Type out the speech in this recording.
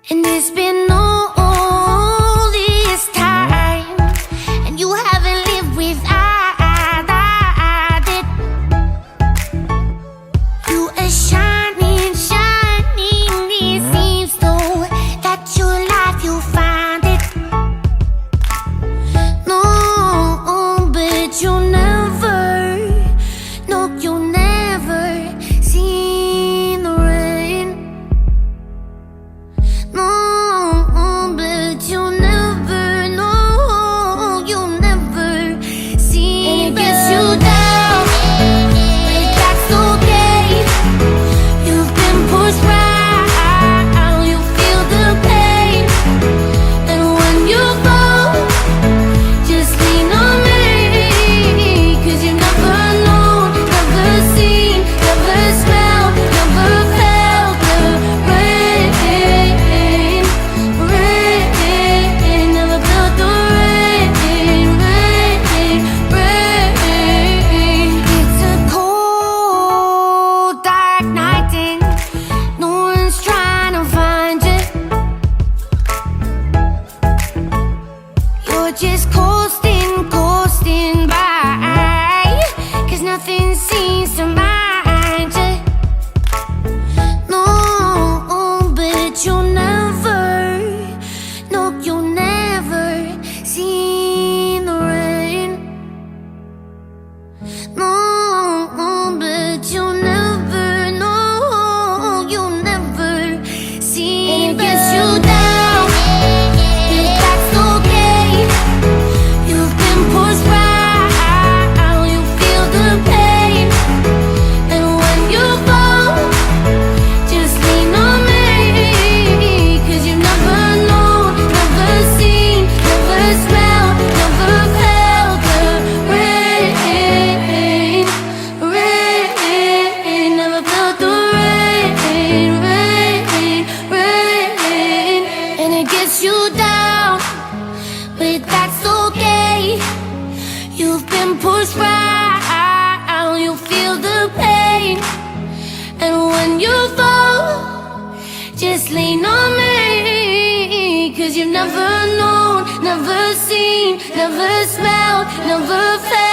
And it's been all this time, and you haven't lived without it. You are shining, shining. It seems though that your life you find it. No, but you'll never, no, you'll never see the rain. No, but you'll never know, you'll never see. And it gets you down, but that's okay. You've been pushed right, you feel the pain. And when you fall, just lean on me, 'cause you've never known, never seen, never smelled, never felt the rain. Rain, never felt the rain, rain, rain. It's a cold, dark night and no one's trying to find you. You're just coasting, coasting by, 'cause nothing seems to mind you. No, but you'll never, no, you'll never see the rain. No, but you'll never know, you'll never see. And it gets you down, but that's okay. You've been pushed right, you feel the pain. And when you fall, just lean on me, 'cause you've never known, never seen, never smelled, never felt the rain. Rain, never felt the rain, rain, rain. And it gets you down, but that's okay. You've been pushed right, you feel the pain. And when you fall, just lean on me, 'cause you've never known, never seen, never smelled, never felt